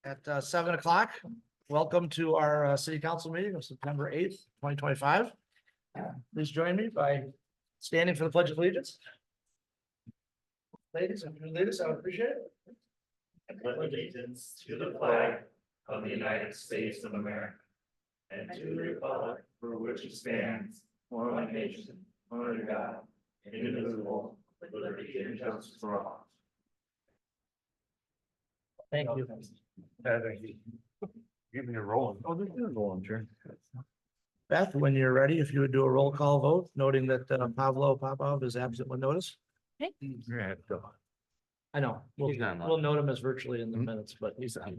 At 7 o'clock. Welcome to our city council meeting of September 8th, 2025. Please join me by standing for the pledge of allegiance. Ladies, if you lead us, I would appreciate it. I pledge allegiance to the flag of the United States of America and to the republic for which it stands, one nation, under God, indivisible, with liberty and justice for all. Thank you. Give me a roll. Oh, this is rolling, sure. Beth, when you're ready, if you would do a roll call vote, noting that Pavlo Popov is absent with notice. I know, we'll, He's not on. we'll note him as virtually in the minutes, but He's on.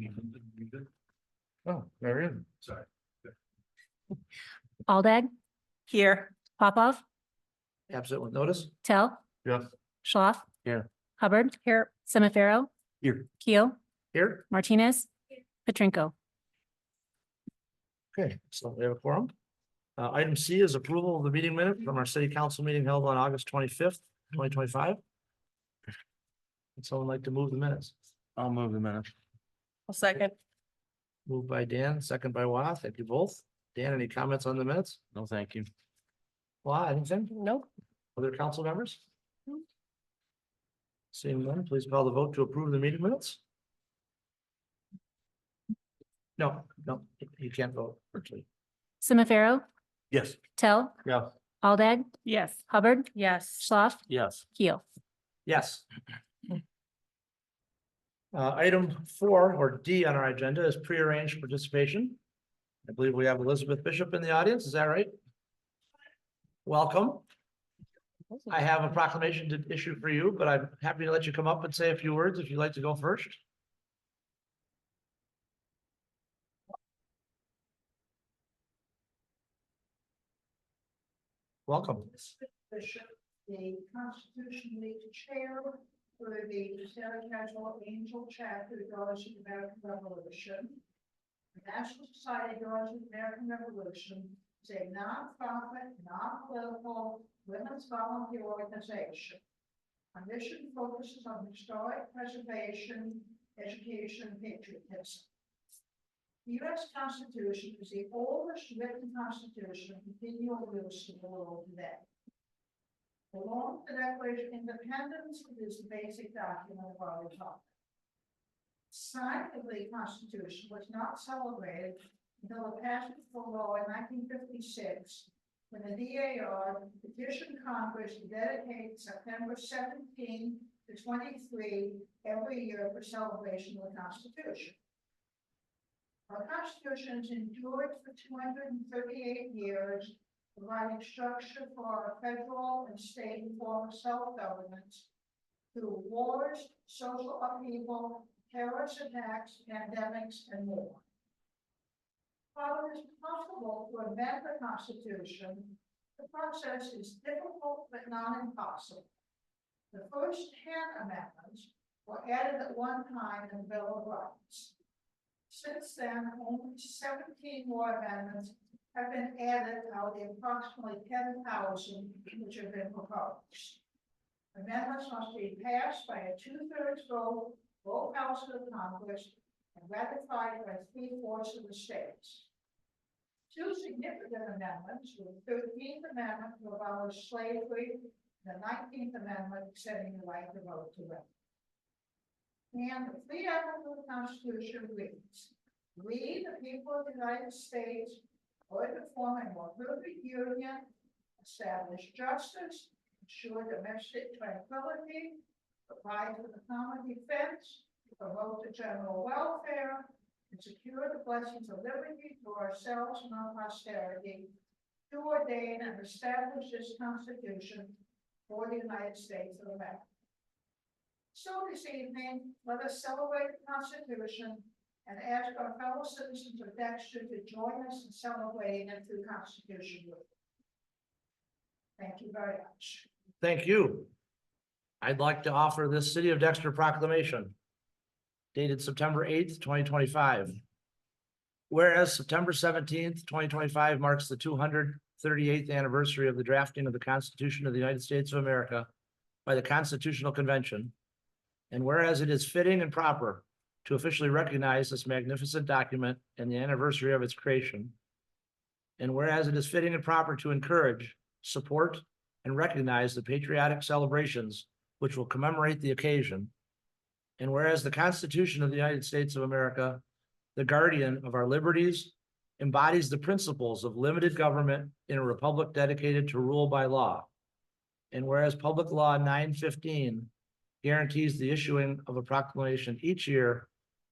Oh, there he is. Sorry. Aldag, Here. Popov, absent with notice. Tell, Yes. Schlaf. Here. Hubbard. Here. Semifero, Here. Keel, Here, Martinez, Petrinko. okay, so we have a quorum. Item C is approval of the meeting minute from our city council meeting held on August 25th, 2025. Would someone like to move the minutes? I'll move the minute. I'll second. Moved by Dan, second by Wah. Thank you both. Dan, any comments on the minutes? No, thank you. Wah, anything? Nope. Other council members? Seeing none, please call the vote to approve the meeting minutes. No, you can't vote virtually. Semifero, Yes. Tell, Yeah. Aldag, Yes. Hubbard, Yes. Schlaf, Yes. Keel. Yes. Item 4 or D on our agenda is prearranged participation. I believe we have Elizabeth Bishop in the audience. Is that right? Welcome. I have a proclamation to issue for you, but I'm happy to let you come up and say a few words if you'd like to go first. Welcome. Bishop, the constitutionally chair for the Sarajevo Angel Chapter of the Daughters of the American Revolution. The National Society of Daughters of the American Revolution is a non-profit, non-political women's volunteer organization. Our mission focuses on historic preservation, education, and patriotism. The U.S. Constitution is the oldest written constitution in continual use in the world today. Along with the Declaration of Independence, it is the basic document of our republic. Signing of the Constitution was not celebrated until the passage of the law in 1956, when the DAR petitioned Congress to dedicate September 17 to 23 every year for celebration of the Constitution. Our Constitution has endured for 238 years, providing structure for our federal and state form of self-government through wars, social upheaval, terrorist attacks, pandemics, and more. While it is possible to amend the Constitution, the process is difficult but not impossible. The first 10 amendments were added at one time in the Bill of Rights. Since then, only 17 more amendments have been added out of the approximately 10,000 which have been proposed. Amendments must be passed by a 2/3 vote, both houses of Congress, and ratified by 3/4 of the states. Two significant amendments were the 13th Amendment to abolish slavery and the 19th Amendment extending the right to vote to women. And the preamble of the Constitution reads, "We, the people of the United States, would to form a more perfect union, establish justice, ensure domestic tranquility, provide for the common defense, promote the general welfare, and secure the blessings of liberty to ourselves and our posterity, to ordain and establish this Constitution for the United States of America." So this evening, let us celebrate the Constitution and ask our fellow citizens of Dexter to join us in celebrating it through Constitution Week. Thank you very much. Thank you. I'd like to offer this City of Dexter proclamation dated September 8th, 2025. Whereas September 17th, 2025 marks the 238th anniversary of the drafting of the Constitution of the United States of America by the Constitutional Convention. And whereas it is fitting and proper to officially recognize this magnificent document and the anniversary of its creation. And whereas it is fitting and proper to encourage, support, and recognize the patriotic celebrations which will commemorate the occasion. And whereas the Constitution of the United States of America, the guardian of our liberties, embodies the principles of limited government in a republic dedicated to rule by law. And whereas Public Law 915 guarantees the issuing of a proclamation each year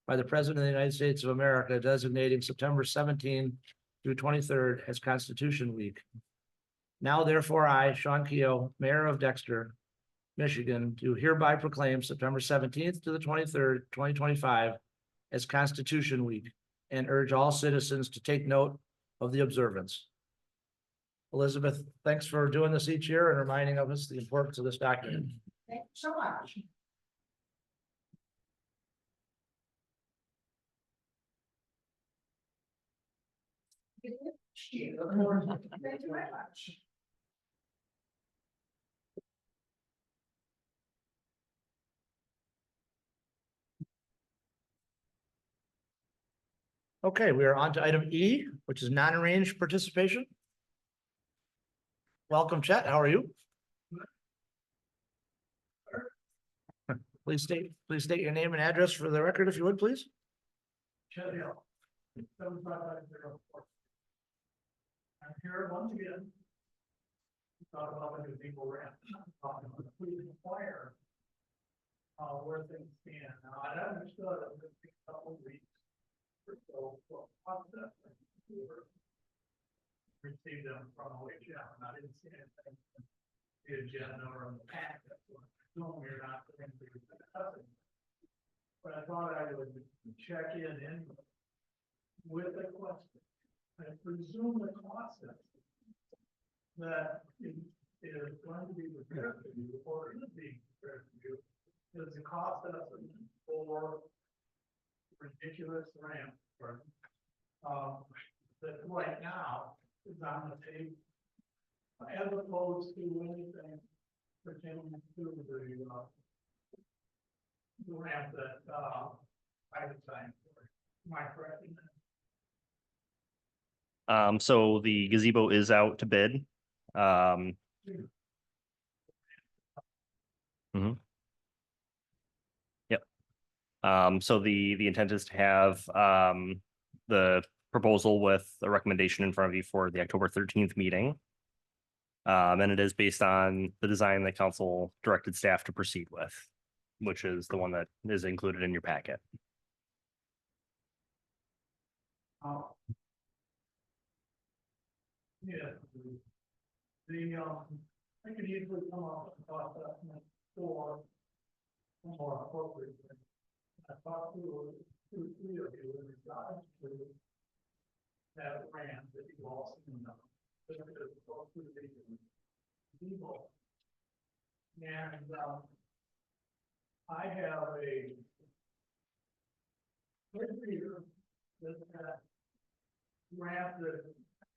by the President of the United States of America designating September 17 through 23rd as Constitution Week. Now therefore I, Sean Keough, Mayor of Dexter, Michigan, do hereby proclaim September 17th to the 23rd, 2025 as Constitution Week and urge all citizens to take note of the observance. Elizabeth, thanks for doing this each year and reminding of us the importance of this document. Thank you so much. Thank you very much. Okay, we are on to item E, which is non-arranged participation. Welcome, Chet. How are you? Please state your name and address for the record, if you would, please. Chet Hill, 75504. I'm here once again. to talk about the gazebo ramp, please inquire where things stand. Now, I understood it would take a couple of weeks or so for process. Received them from OHM, and I didn't see anything in the agenda or in the packet, so I assume you're not going to be discussing. But I thought I would check in with a question. I presume the process that is going to be prepared for you, or is being prepared for you, is the cost estimate for ridiculous ramp work. That right now is on the table, as opposed to anything pertaining to the ramp that I designed for. Am I correct in that? So the gazebo is out to bid. Yep. So the intent is to have the proposal with a recommendation in front of you for the October 13th meeting. And it is based on the design that council directed staff to proceed with, which is the one that is included in your packet. Yeah. I could easily come up with a cost estimate for more appropriate. I talked to two, three of you in regards to that ramp that you all seen them. People. And I have a here that ramp that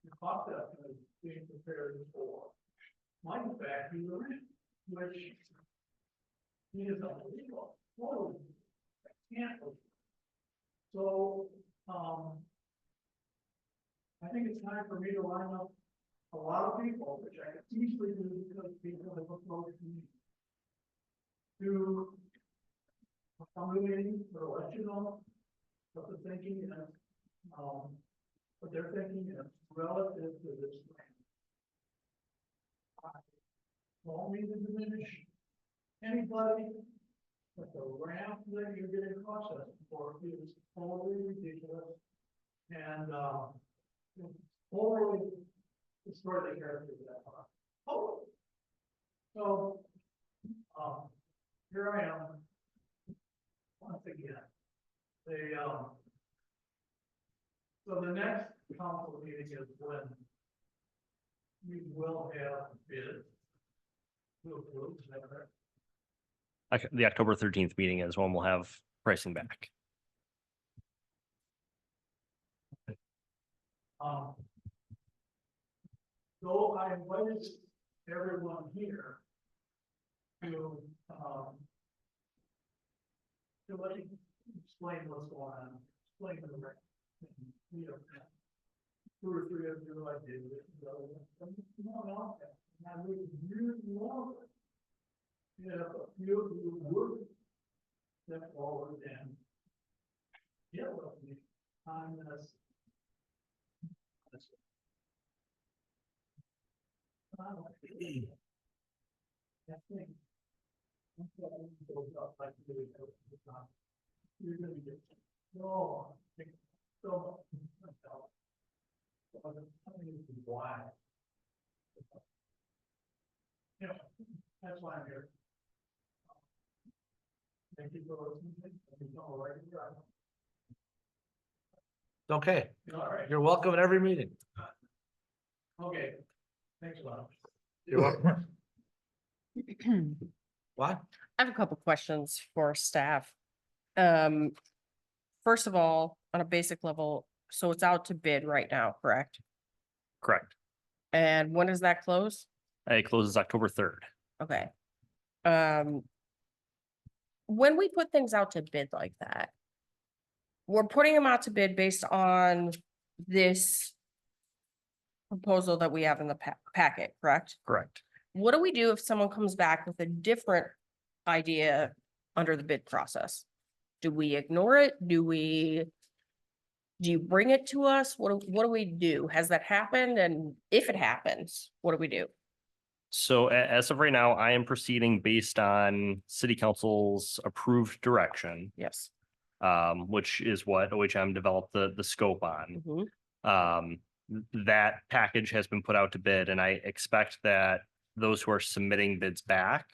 the cost estimate is being prepared for. My fact, the ramp, which is unbelievable. Whoa, I can't believe it. So, I think it's time for me to line up a lot of people, which I could easily do because people have approached me to come to a meeting or let you know what the thinking is, what they're thinking is relative to this plan. I won't mean to diminish anybody, but the ramp that you're getting processed for is totally ridiculous and totally destroy the character of that part. Oh, so here I am once again. So the next council meeting is when we will have bids to approve. Is that correct? The October 13th meeting is when we'll have pricing back. So I invited everyone here to let you explain what's going on, explain the rec. You know, 2 or 3 of you I did it, no, I would really love it. You know, a few of you would step forward and get with me on this. I think. Goes up like really goes to the top. You're gonna get, no, I think so much. Why? You know, that's why I'm here. Thank you for listening. Thank you all right. Okay, All right, you're welcome at every meeting. okay. Thanks a lot. You're welcome. What? I have a couple questions for staff. First of all, on a basic level, so it's out to bid right now, correct? Correct. And when does that close? It closes October 3rd. Okay. When we put things out to bid like that, we're putting them out to bid based on this proposal that we have in the packet, correct? Correct. What do we do if someone comes back with a different idea under the bid process? Do we ignore it? Do you bring it to us? What do we do? Has that happened? And if it happens, what do we do? So as of right now, I am proceeding based on city council's approved direction, Yes. which is what OHM developed the scope on. Mhm. That package has been put out to bid, and I expect that those who are submitting bids back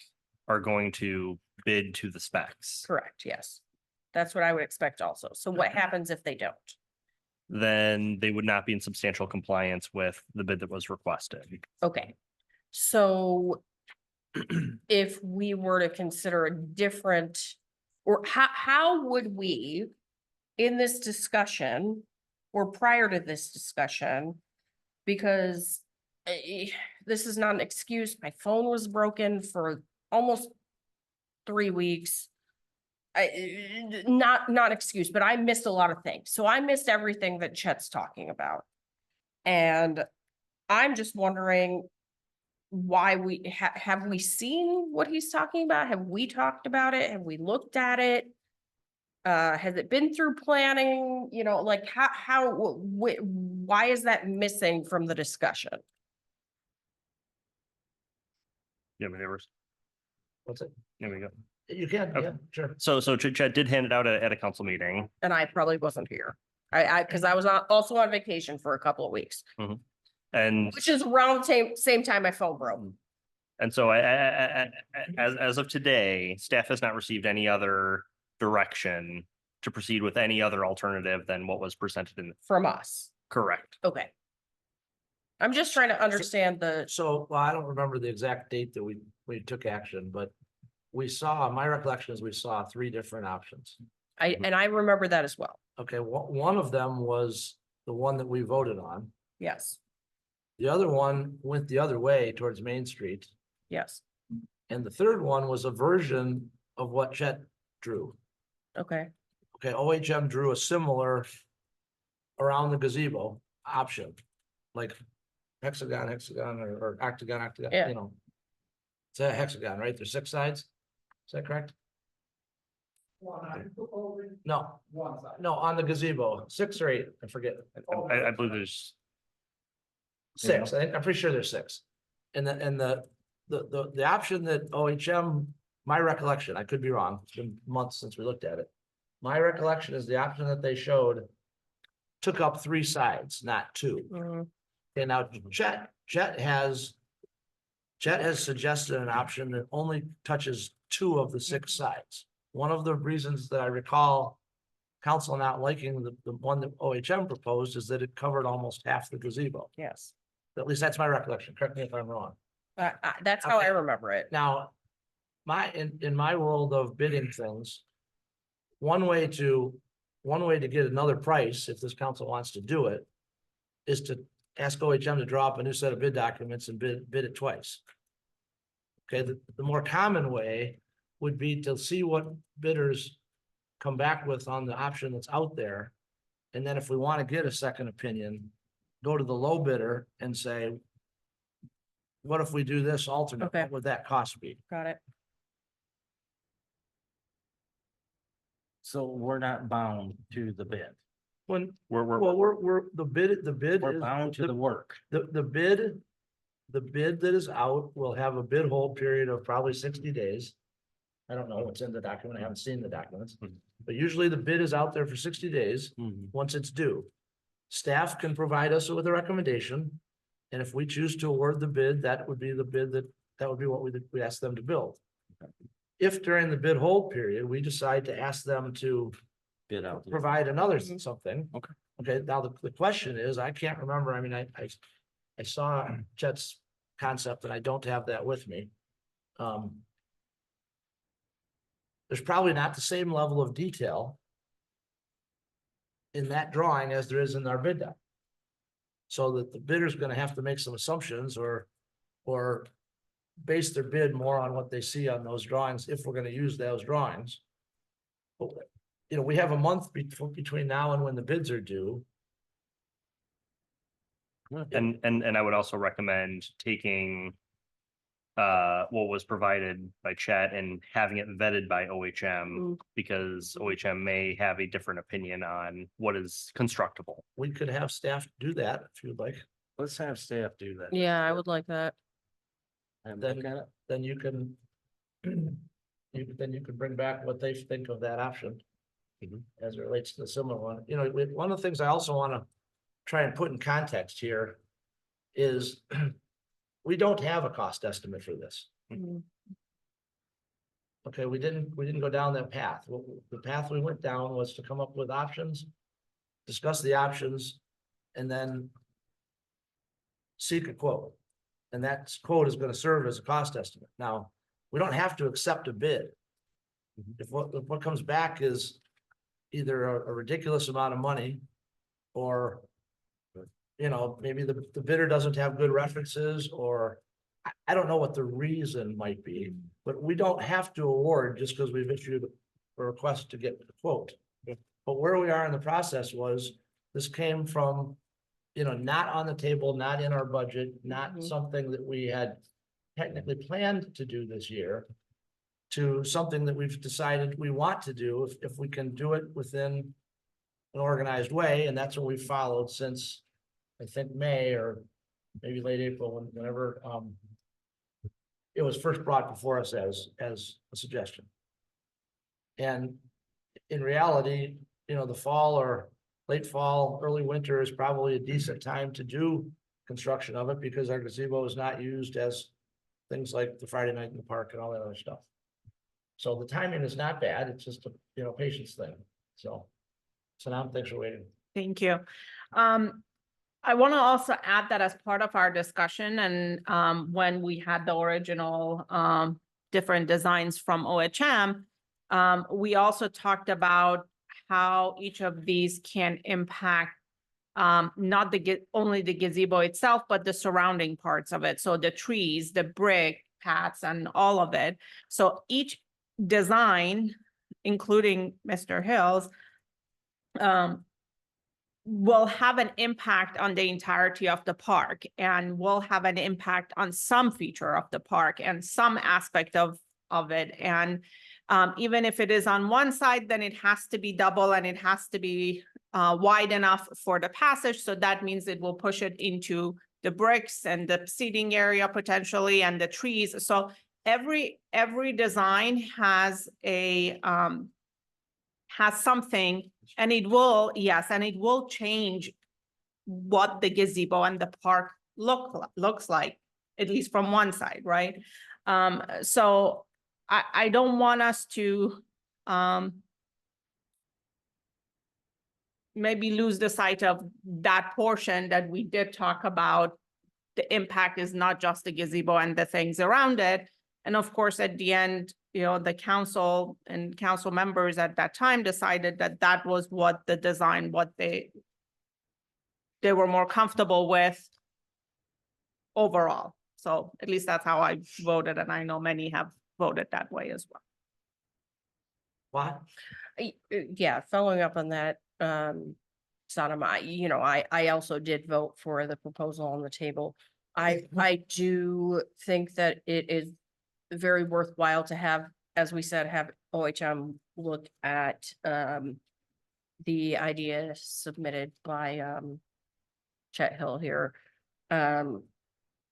are going to bid to the specs. Correct, yes. That's what I would expect also. So what happens if they don't? Then they would not be in substantial compliance with the bid that was requested. Okay, so if we were to consider a different, or how would we in this discussion or prior to this discussion, because this is not an excuse. My phone was broken for almost 3 weeks. Not an excuse, but I missed a lot of things. So I missed everything that Chet's talking about. And I'm just wondering why we have we seen what he's talking about? Have we talked about it? Have we looked at it? Has it been through planning? You know, like why is that missing from the discussion? Yeah, there was, What's it? there we go. You can, Okay. yeah, sure. So Chet did hand it out at a council meeting. And I probably wasn't here. Because I was also on vacation for a couple of weeks, And which is around the same time my phone broke. And so as of today, staff has not received any other direction to proceed with any other alternative than what was presented in. From us. Correct. Okay. I'm just trying to understand the, So, well, I don't remember the exact date that we took action, but my recollection is we saw 3 different options. and I remember that as well. Okay, one of them was the one that we voted on. Yes, The other one went the other way towards Main Street. yes. And the third one was a version of what Chet drew. Okay, Okay, OHM drew a similar around the gazebo option, like hexagon, or octagon, Yeah. you know. It's a hexagon, right? There's 6 sides. Is that correct? No, One side. no, on the gazebo, 6 or 8, I forget. I believe there's, 6, I'm pretty sure there's 6. And the option that OHM, my recollection, I could be wrong, it's been months since we looked at it. My recollection is the option that they showed took up 3 sides, not 2. mhm, And now Chet has suggested an option that only touches 2 of the 6 sides. One of the reasons that I recall council not liking the one that OHM proposed is that it covered almost half the gazebo. yes. At least that's my recollection. Correct me if I'm wrong. That's how I Okay. remember it. Now, in my world of bidding things, one way to get another price, if this council wants to do it, is to ask OHM to draw up a new set of bid documents and bid it twice. Okay, the more common way would be to see what bidders come back with on the option that's out there. And then if we want to get a second opinion, go to the low bidder and say, what if we do this alternate? Okay. What would that cost be? Got it. So we're not bound to the bid. When, We're, well, we're, the bid We're is, bound to the work. the bid that is out will have a bid hold period of probably 60 days. I don't know what's in the document. I haven't seen the documents, but usually the bid is out there for 60 days. Once it's due. Staff can provide us with a recommendation. And if we choose to award the bid, that would be the bid that would be what we ask them to build. If during the bid hold period, we decide to ask them to Bid out. the- provide another Mhm. something. Okay. Okay, now the question is, I can't remember, I mean, I saw Chet's concept and I don't have that with me. There's probably not the same level of detail in that drawing as there is in our bid doc. So that the bidder's gonna have to make some assumptions or base their bid more on what they see on those drawings, if we're gonna use those drawings. But, you know, we have a month between now and when the bids are due. and I would also recommend taking what was provided by Chet and having it vetted by OHM, because OHM may have a different opinion on what is constructible. We could have staff do that if you'd like, Let's have staff do that. Yeah, I would like that. And Then- look at it. then you can. Then you can bring back what they think of that option. As it relates to the similar one, you know, one of the things I also wanna try and put in context here is. We don't have a cost estimate for this. Okay, we didn't go down that path. The path we went down was to come up with options. Discuss the options and then. Seek a quote. And that quote is gonna serve as a cost estimate. Now, we don't have to accept a bid. If what comes back is either a ridiculous amount of money. Or. You know, maybe the bidder doesn't have good references or. I don't know what the reason might be, but we don't have to award just because we've issued a request to get a quote. But where we are in the process was, this came from, you know, not on the table, not in our budget, not Mhm. something that we had technically planned to do this year. To something that we've decided we want to do, if we can do it within an organized way, and that's what we've followed since, I think, May or maybe late April, whenever, it was first brought before us as a suggestion. And in reality, you know, the fall or late fall, early winter is probably a decent time to do construction of it because our gazebo is not used as things like the Friday night in the park and all that other stuff. So the timing is not bad. It's just a, you know, patience thing. So now thanks for waiting. Thank you. I want to also add that as part of our discussion and when we had the original different designs from OHM, we also talked about how each of these can impact not only the gazebo itself, but the surrounding parts of it. So the trees, the brick paths and all of it. So each design, including Mr. Hill's, will have an impact on the entirety of the park and will have an impact on some feature of the park and some aspect of it. And even if it is on one side, then it has to be double and it has to be wide enough for the passage. So that means it will push it into the bricks and the seating area potentially and the trees. So every design has a has something, and it will, yes, and it will change what the gazebo and the park looks like, at least from one side, right? So I don't want us to maybe lose the sight of that portion that we did talk about. The impact is not just the gazebo and the things around it. And of course, at the end, you know, the council and council members at that time decided that that was what the design, what they were more comfortable with overall. So at least that's how I voted, and I know many have voted that way as well. What? Yeah, following up on that, Sodom, I also did vote for the proposal on the table. I do think that it is very worthwhile to have, as we said, have OHM look at, the idea submitted by, Chet Hill here.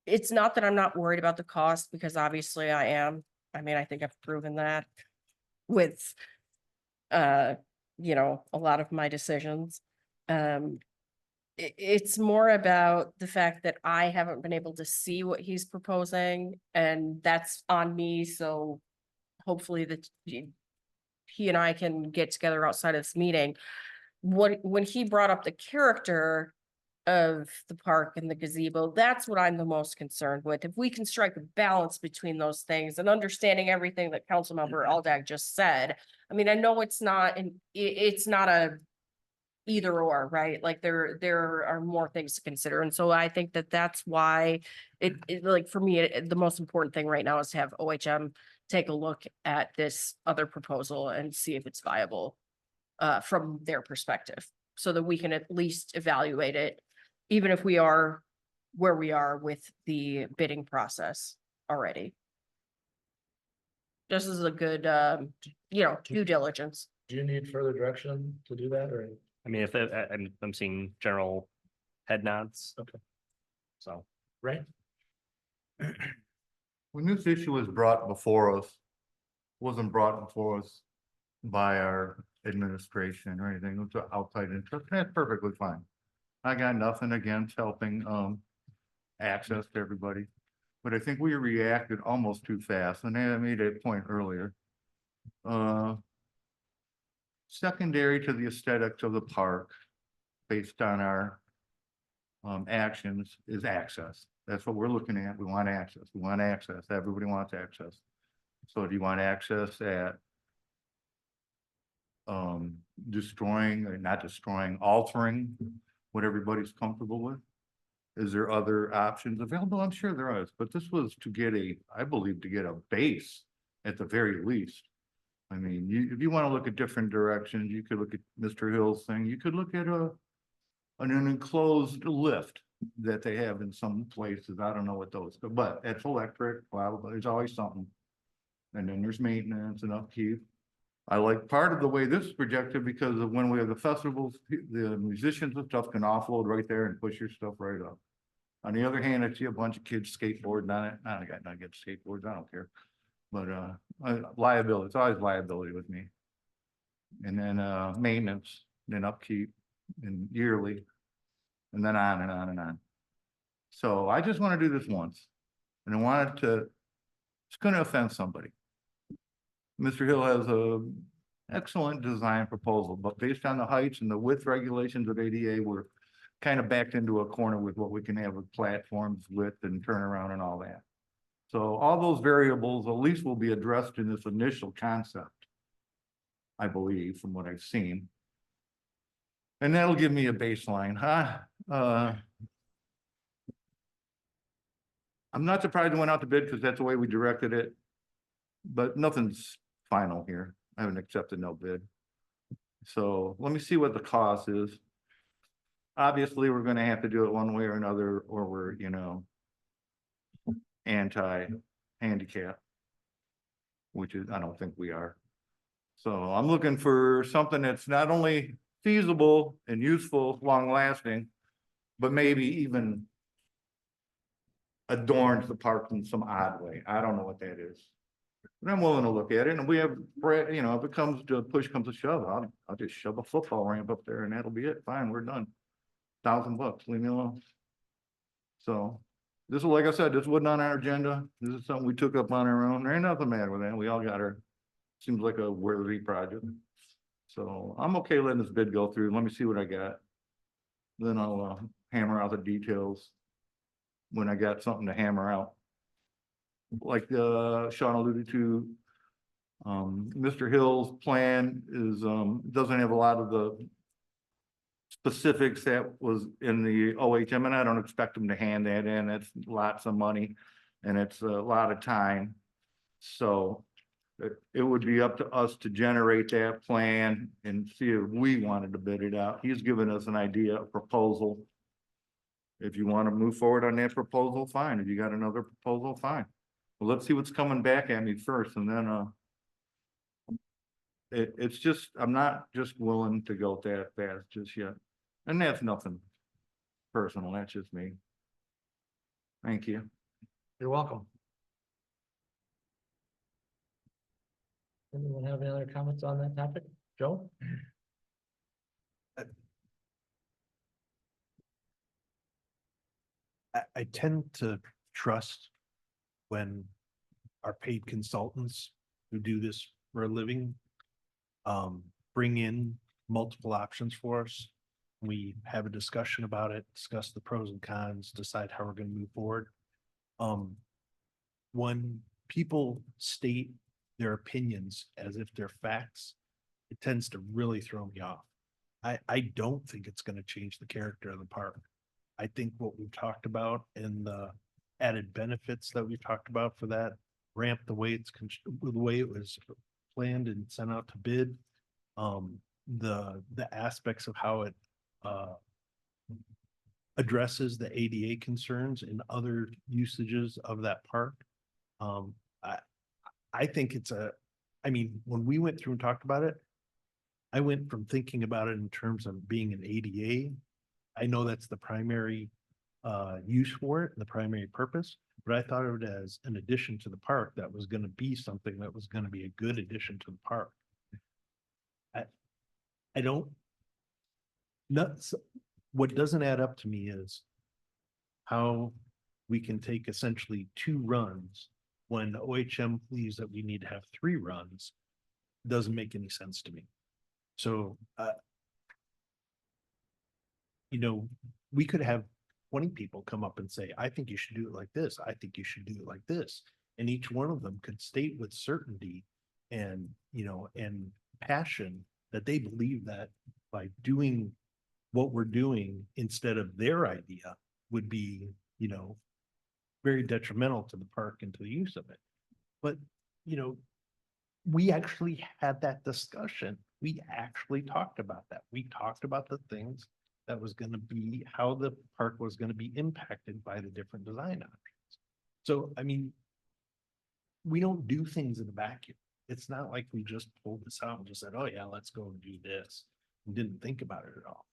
It's not that I'm not worried about the cost, because obviously I am. I mean, I think I've proven that with, a lot of my decisions. It's more about the fact that I haven't been able to see what he's proposing, and that's on me, so hopefully that he and I can get together outside of this meeting. When he brought up the character of the park and the gazebo, that's what I'm the most concerned with. If we can strike a balance between those things and understanding everything that Councilmember Aldag just said. I mean, I know it's not a either or, right? Like there are more things to consider. And so I think that that's why it like, for me, the most important thing right now is to have OHM take a look at this other proposal and see if it's viable from their perspective, so that we can at least evaluate it, even if we are where we are with the bidding process already. This is a good, due diligence. Do you need further direction to do that, or? I mean, if I'm seeing general head nods. Okay. So, Right? When this issue was brought before us, wasn't brought before us by our administration or anything, it was outside interest, that's perfectly fine. I got nothing against helping, access to everybody. But I think we reacted almost too fast, and I made a point earlier. Secondary to the aesthetics of the park, based on our actions, is access. That's what we're looking at. We want access. We want access. Everybody wants access. So do you want access at destroying, or not destroying, altering what everybody's comfortable with? Is there other options available? I'm sure there is, but this was to get I believe to get a base at the very least. I mean, if you want to look at different directions, you could look at Mr. Hill's thing. You could look at an enclosed lift that they have in some places. I don't know what those, but it's electric. Well, there's always something. And then there's maintenance and upkeep. I like part of the way this is projected, because of when we have the festivals, the musicians and stuff can offload right there and push your stuff right up. On the other hand, I see a bunch of kids skateboarding on it. I got not get skateboards. I don't care. But liability, it's always liability with me. And then maintenance, then upkeep, and yearly, and then on and on and on. So I just want to do this once, and I wanted to. It's going to offend somebody. Mr. Hill has a excellent design proposal, but based on the heights and the width regulations of ADA, we're kind of backed into a corner with what we can have with platforms, width, and turnaround and all that. So all those variables at least will be addressed in this initial concept, I believe, from what I've seen. And that'll give me a baseline, I'm not surprised it went out to bid, because that's the way we directed it. But nothing's final here. I haven't accepted no bid. So let me see what the cost is. Obviously, we're gonna have to do it one way or another, or we're, anti-handicap, which is, I don't think we are. So I'm looking for something that's not only feasible and useful, long lasting, but maybe even adorns the park in some odd way. I don't know what that is. But I'm willing to look at it, and we have, if it comes to push comes to shove, I'll just shove a football ramp up there and that'll be it. Fine, we're done. $1,000, leave me alone. So this is, like I said, this wasn't on our agenda. This is something we took up on our own. There ain't nothing mad with that. We all got seems like a worthy project. So I'm okay letting this bid go through. Let me see what I got. Then I'll hammer out the details when I got something to hammer out. Like Sean alluded to, Mr. Hill's plan is doesn't have a lot of the specifics that was in the OHM, and I don't expect him to hand that in. It's lots of money and it's a lot of time. So it would be up to us to generate that plan and see if we wanted to bid it out. He's given us an idea, a proposal. If you want to move forward on that proposal, fine. If you got another proposal, fine. Well, let's see what's coming back at me first and then, it's just, I'm not just willing to go that fast just yet. And that's nothing personal. That's just me. Thank you. You're welcome. Anyone have any other comments on that topic? Joe? I tend to trust when our paid consultants who do this for a living bring in multiple options for us. We have a discussion about it, discuss the pros and cons, decide how we're going to move forward. When people state their opinions as if they're facts, it tends to really throw me off. I don't think it's going to change the character of the park. I think what we've talked about and the added benefits that we've talked about for that ramp, the way it was planned and sent out to bid, the aspects of how it addresses the ADA concerns and other usages of that park. I think I mean, when we went through and talked about it, I went from thinking about it in terms of being an ADA. I know that's the primary use for it, the primary purpose, but I thought of it as an addition to the park that was going to be something that was going to be a good addition to the park. I don't, what doesn't add up to me is how we can take essentially 2 runs when OHM believes that we need to have 3 runs. Doesn't make any sense to me. So, you know, we could have 20 people come up and say, I think you should do it like this. I think you should do it like this. And each one of them could state with certainty and, you know, and passion that they believe that by doing what we're doing instead of their idea would be, you know, very detrimental to the park and to the use of it. But, you know, we actually had that discussion. We actually talked about that. We talked about the things that was going to be, how the park was going to be impacted by the different design options. So, I mean, we don't do things in a vacuum. It's not like we just pulled this out and just said, oh yeah, let's go and do this. We didn't think about it at all.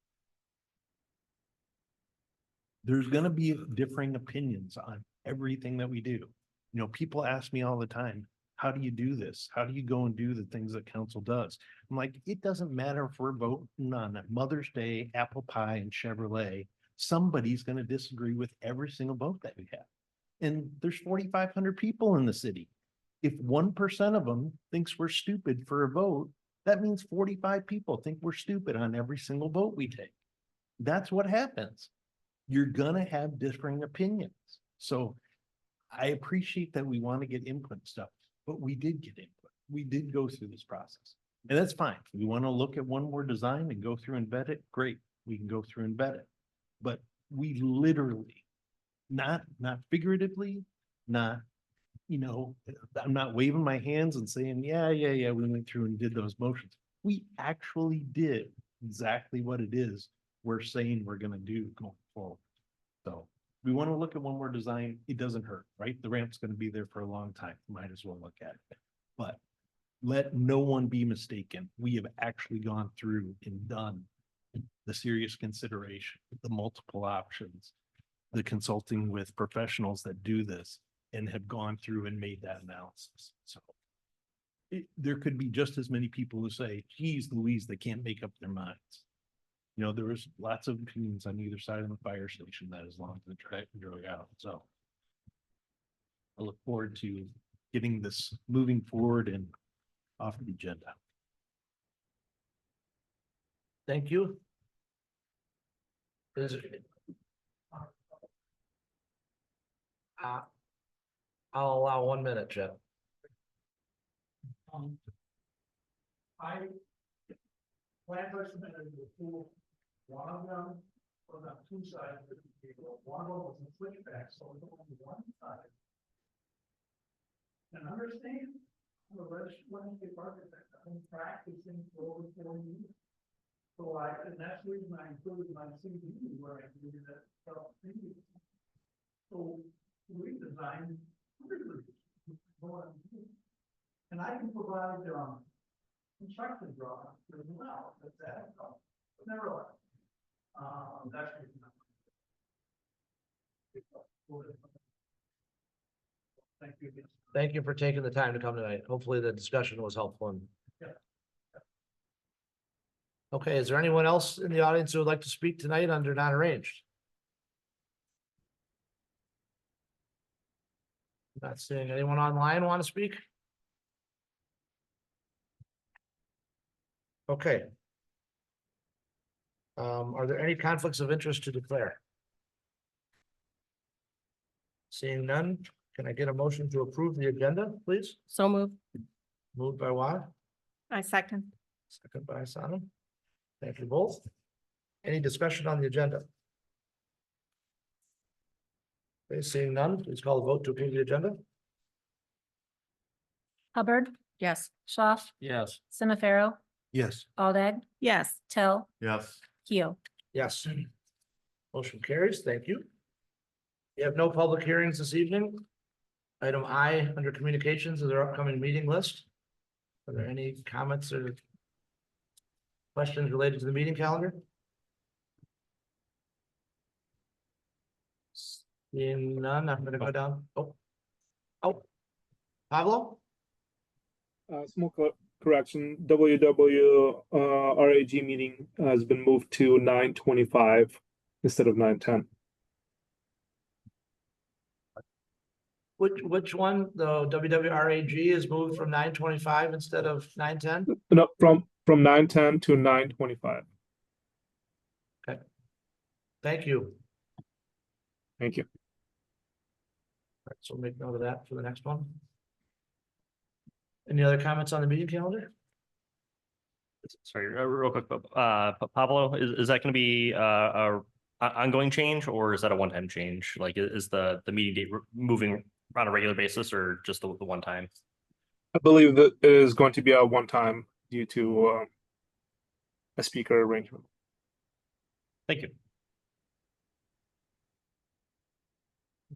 There's going to be differing opinions on everything that we do. You know, people ask me all the time, how do you do this? How do you go and do the things that council does? I'm like, it doesn't matter if we're voting on Mother's Day, apple pie, and Chevrolet. Somebody's going to disagree with every single vote that we have. And there's 4,500 people in the city. If 1% of them thinks we're stupid for a vote, that means 45 people think we're stupid on every single vote we take. That's what happens. You're going to have differing opinions. So I appreciate that we want to get input stuff, but we did get input. We did go through this process, and that's fine. If we want to look at one more design and go through and vet it, great. We can go through and vet it. But we literally, not figuratively, not, you know, I'm not waving my hands and saying, yeah, we went through and did those motions. We actually did exactly what it is we're saying we're going to do going forward. So we want to look at one more design. It doesn't hurt, right? The ramp's going to be there for a long time. Might as well look at it. But let no one be mistaken. We have actually gone through and done the serious consideration, the multiple options, the consulting with professionals that do this, and have gone through and made that analysis. So there could be just as many people who say, geez, Louise, they can't make up their minds. You know, there was lots of opinions on either side of the fire station that as long as the track drove out. So I look forward to getting this moving forward and off the agenda. Thank you. I'll allow 1 minute, Jeff. Plan submitted the pool, one of them was on 2 sides of the table, one of them was a switchback, so it was only one side. And understand, I'm a registered landscape architect. I've been practicing for over 40 years. So and that's the reason I included my CV where I did that stuff previously. So we designed hundreds of these. And I can provide, construction drawings as well, but that, but nevertheless, that's. Thank you. Thank you for taking the time to come tonight. Hopefully the discussion was helpful. Yeah. Okay, is there anyone else in the audience who would like to speak tonight under non-arranged? Not seeing anyone online want to speak? Okay. Are there any conflicts of interest to declare? Seeing none, can I get a motion to approve the agenda, please? So move. Moved by Wad, I second. second by Hassan. Thank you both. Any discussion on the agenda? Okay, seeing none, please call the vote to approve the agenda. Hubbard, Yes. Schaaf, Yes. Semi-Pharaoh, Yes. Aldag, Yes. Tell, Yes. Keel. Yes. Motion carries. Thank you. We have no public hearings this evening. Item I under communications is our upcoming meeting list. Are there any comments or questions related to the meeting calendar? Seeing none, I'm gonna go down. Oh. Pablo? Small correction, RAG meeting has been moved to 9:25 instead of 9:10. Which one? The WWRAG is moved from 9:25 instead of 9:10? No, from 9:10 to 9:25. Thank you. Thank you. All right, so make note of that for the next one. Any other comments on the meeting calendar? Sorry, real quick, Pablo, is that gonna be a ongoing change or is that a one-time change? Like, is the meeting date moving on a regular basis or just the one time? I believe that it is going to be a one-time due to a speaker arrangement. Thank you.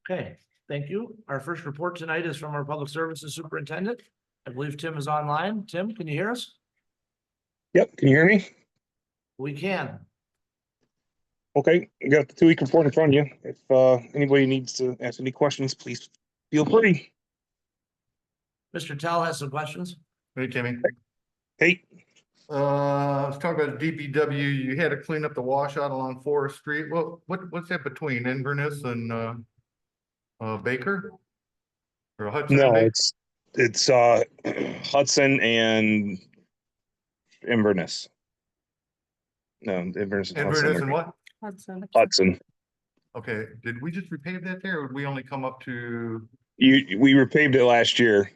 Okay, thank you. Our first report tonight is from our Public Services Superintendent. I believe Tim is online. Tim, can you hear us? Yep, can you hear me? We can. Okay, you got the 2-week report in front of you. If anybody needs to ask any questions, please feel free. Mr. Tell has some questions. Hey, Timmy. Hey, Let's talk about DPW. You had to clean up the washout along Forest Street. What's that between Inverness and Baker? Or Hudson? and no, Baker? it's Hudson and Inverness. No, Inverness. and Hudson Inverness are- and what? Hudson. Okay, did we just repave that there or did we only come up to? We repaved it last year.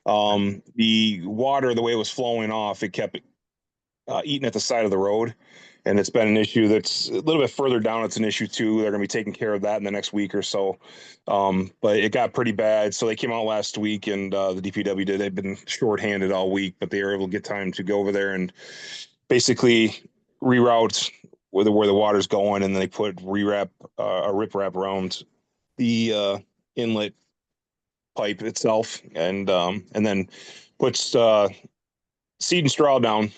The water, the way it was flowing off, it kept eating at the side of the road. And it's been an issue that's a little bit further down. It's an issue too. They're gonna be taking care of that in the next week or so. But it got pretty bad. So they came out last week and the DPW did. They've been shorthanded all week, but they were able to get time to go over there and basically reroute where the water's going, and then they put a riprap around the inlet pipe itself, and then puts seed and straw down,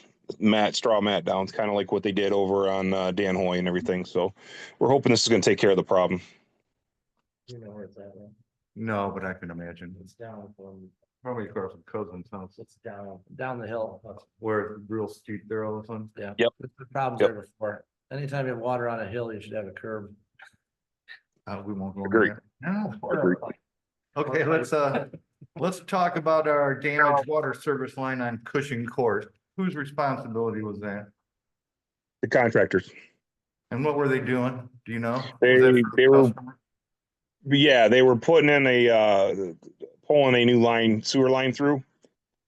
straw mat down, kind of like what they did over on Dan Hoy and everything. So we're hoping this is going to take care of the problem. You know where it's at, right? No, but I can imagine. It's down from, Probably across from Cousins house. it's down the hill. Where it's real steep there all of a sudden. Yeah. Yep. The problem's Yep. there before. Anytime you have water on a hill, you should have a curb. We won't go Agreed. there. No. Agreed. Okay, let's talk about our damaged water service line on Cushing Court. Whose responsibility was that? The contractors. And what were they doing? Do you know? Was They- that for the they were- customer? Yeah, they were putting in pulling a new sewer line through.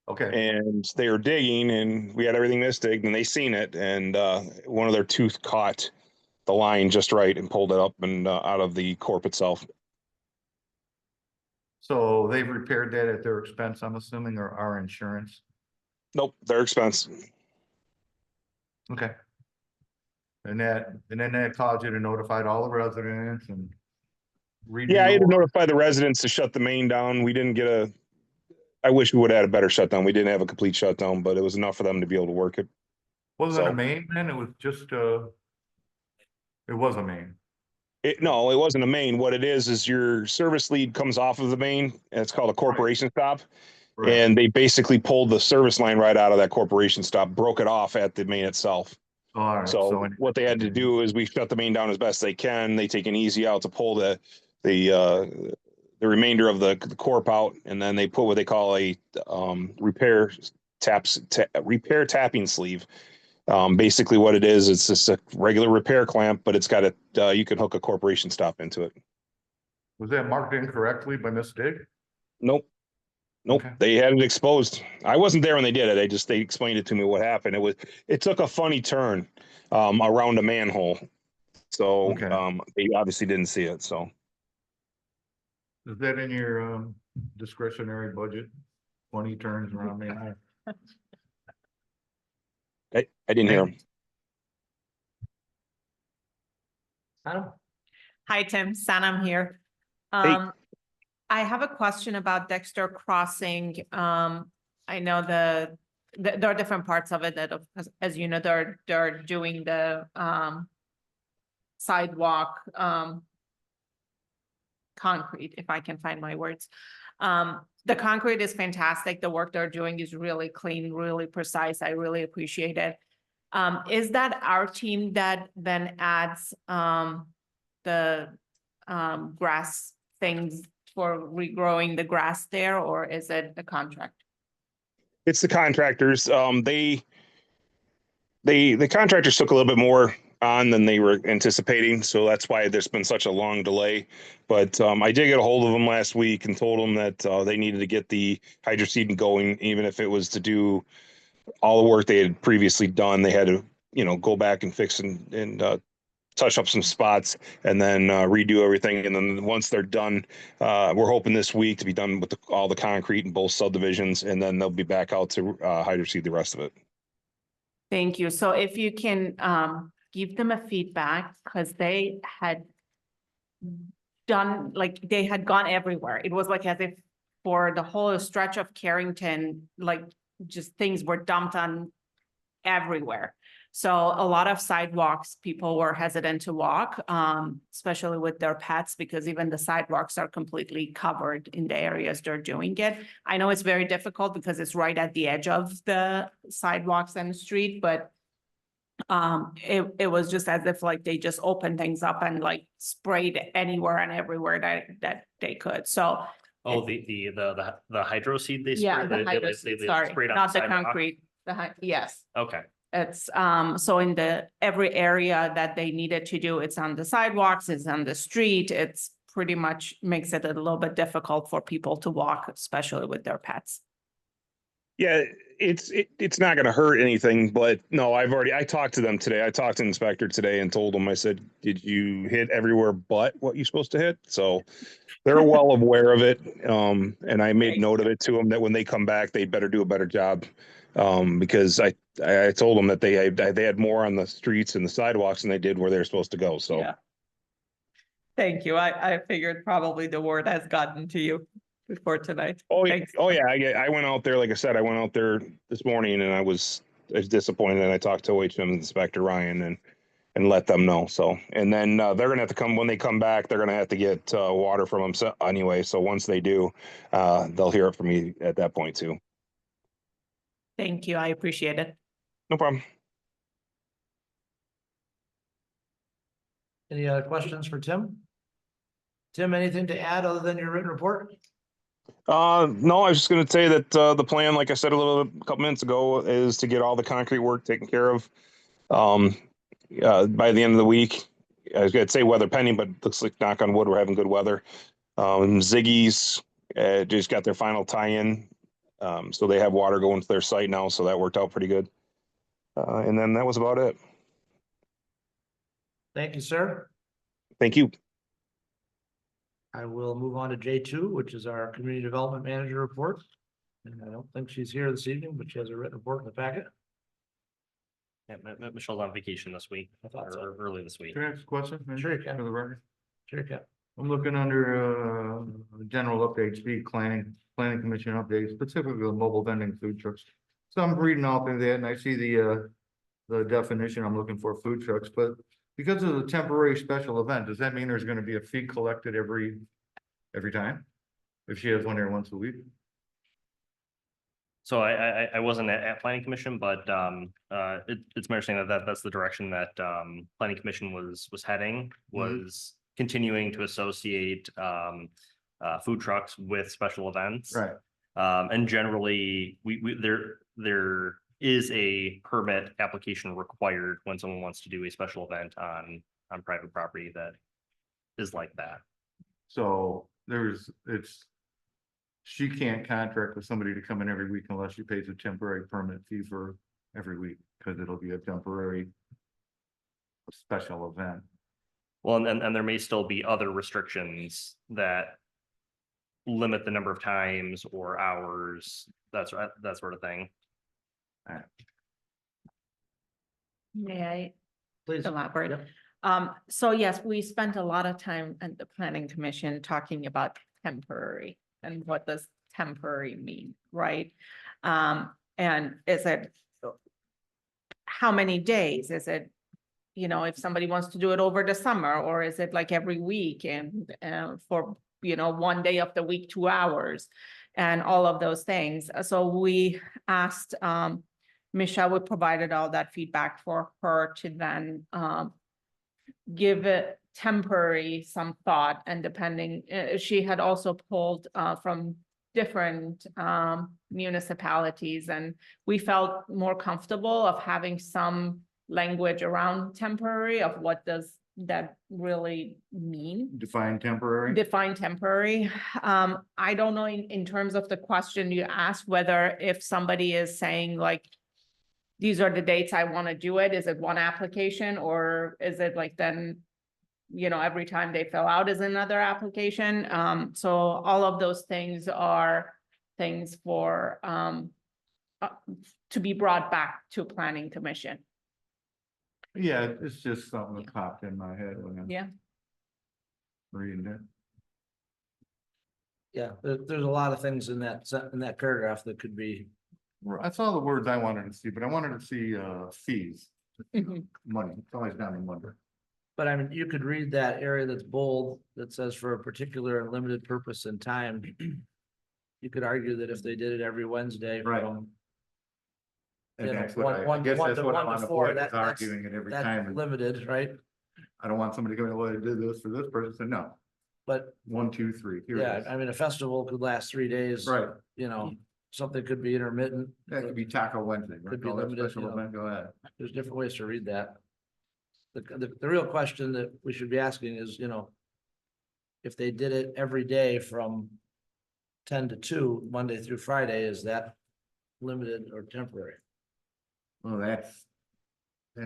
Okay, And they were digging, and we had everything this digged, and they seen it, and one of their tooth caught the line just right and pulled it up and out of the corp itself. So they've repaired that at their expense, I'm assuming, or our insurance? Nope, their expense. Okay. And then that caused you to notify all the residents and. Yeah, I had to redo- notify the residents to shut the main down. We didn't get a, I wish we would have had a better shutdown. We didn't have a complete shutdown, but it was enough for them to be able to work it. Wasn't it a So- main then? It was just, it was a main. No, it wasn't a main. What it is your service lead comes off of the main, and it's called a corporation stop. Right. And they basically pulled the service line right out of that corporation stop, broke it off at the main itself. All right. So what they had to do is we shut the main down as best they can. They take an easy out to pull the remainder of the corp out, and then they put what they call a repair tapping sleeve. Basically what it is, it's just a regular repair clamp, but it's got you can hook a corporation stop into it. Was that marked incorrectly by Miss Dig? Nope. Okay. They had it exposed. I wasn't there when they did it. They explained it to me what happened. It took a funny turn around a manhole. So Okay. they obviously didn't see it. So Is that in your discretionary budget? 20 turns around manhole? I didn't hear him. Adam? Hi, Tim. Sanam here. I have a question about Dexter Crossing. I know there are different parts of it that, as you know, they're doing the sidewalk concrete, if I can find my words. The concrete is fantastic. The work they're doing is really clean, really precise. I really appreciate it. Is that our team that then adds the grass things for regrowing the grass there, or is it a contract? It's the contractors. The contractors took a little bit more on than they were anticipating, so that's why there's been such a long delay. But I did get a hold of them last week and told them that they needed to get the hydro seeding going, even if it was to do all the work they had previously done. They had to, go back and fix and touch up some spots and then redo everything. And then once they're done, we're hoping this week to be done with all the concrete in both subdivisions, and then they'll be back out to hydro seed the rest of it. Thank you. So if you can give them a feedback, because they had done, like, they had gone everywhere. It was like as if for the whole stretch of Carrington, like, just things were dumped on everywhere. So a lot of sidewalks, people were hesitant to walk, especially with their pets, because even the sidewalks are completely covered in the areas they're doing it. I know it's very difficult because it's right at the edge of the sidewalks and the street, but it was just as if like they just opened things up and like sprayed anywhere and everywhere that they could. So Oh, the hydro seed they yeah, sprayed? the They hydro sprayed seed, sorry, on not the sidewalk? concrete, yes. Okay. It's so in every area that they needed to do, it's on the sidewalks, it's on the street, it's pretty much makes it a little bit difficult for people to walk, especially with their pets. Yeah, it's not going to hurt anything, but no, I talked to them today. I talked to the inspector today and told them, I said, did you hit everywhere but what you're supposed to hit? So they're well aware of it. And I made note of it to them that when they come back, they better do a better job. Because I told them that they had more on the streets and the sidewalks than they did where they're supposed to go. So Yeah. Thank you. I figured probably the word has gotten to you before tonight. Thanks. I went out there, like I said, I went out there this morning and I was disappointed, and I talked to OHM Inspector Ryan and let them know. So, and then they're gonna have to come when they come back. They're gonna have to get water from them anyway. So once they do, they'll hear it from me at that point too. Thank you. I appreciate it. No problem. Any other questions for Tim? Tim, anything to add other than your written report? No, I was just going to say that the plan, like I said a couple minutes ago, is to get all the concrete work taken care of by the end of the week. I was going to say weather pending, but looks like, knock on wood, we're having good weather. Ziggy's just got their final tie-in, so they have water going to their site now, so that worked out pretty good. And then that was about it. Thank you, sir. Thank you. I will move on to J2, which is our community development manager report. And I don't think she's here this evening, but she has a written report in the packet. Yeah, Michelle's on vacation this week, I thought so. or early this week. Can I ask a question? maybe, Sure you can. For the record? Sure, Ken. I'm looking under, general updates, planning commission updates, specifically the mobile vending food trucks. So I'm reading all through that and I see the definition I'm looking for food trucks, but because of the temporary special event, does that mean there's gonna be a fee collected every time? If she has one there once a week? So I wasn't at planning commission, but it's my understanding that that's the direction that planning commission was heading, was continuing to associate food trucks with special events. Right. And generally, there is a permit application required when someone wants to do a special event on private property that is like that. So she can't contract with somebody to come in every week unless she pays a temporary permit fee for every week, because it'll be a temporary special event. Well, and there may still be other restrictions that limit the number of times or hours, that sort of thing. May I Please. elaborate? Yep. So yes, we spent a lot of time at the planning commission talking about temporary and what does temporary mean, right? And is it how many days? Is it, you know, if somebody wants to do it over the summer, or is it like every week and for, you know, one day of the week, 2 hours and all of those things. So we asked Michelle, we provided all that feedback for her to then give it temporary some thought, and depending, she had also pulled from different municipalities, and we felt more comfortable of having some language around temporary of what does that really mean. Define temporary? Define temporary. I don't know in terms of the question you asked, whether if somebody is saying like, these are the dates I want to do it, is it one application, or is it like then, you know, every time they fill out is another application? So all of those things are things for to be brought back to planning commission. Yeah, it's just something that popped in my head when I'm Yeah. reading it. Yeah, there's a lot of things in that paragraph that could be. That's all the words I wanted to see, but I wanted to see fees, Mhm. money. It's always down in wonder. But I mean, you could read that area that's bold, that says for a particular and limited purpose and time. You could argue that if they did it every Wednesday Right. from. And you know, that's what I one- guess one that's to- what one I'm to on the four, board, is that's- arguing it every That's time. And limited, right? I don't want somebody going, well, I did this for this person. So no, But 1, 2, 3. Here yeah, it is. I mean, a festival could last 3 days. Right. You know, something could be intermittent. That could be Taco Wednesday. right? Could be Call that limited, special you know. event, go ahead. There's different ways to read that. The real question that we should be asking is, you know, if they did it every day from 10 to 2, Monday through Friday, is that limited or temporary? Well, that's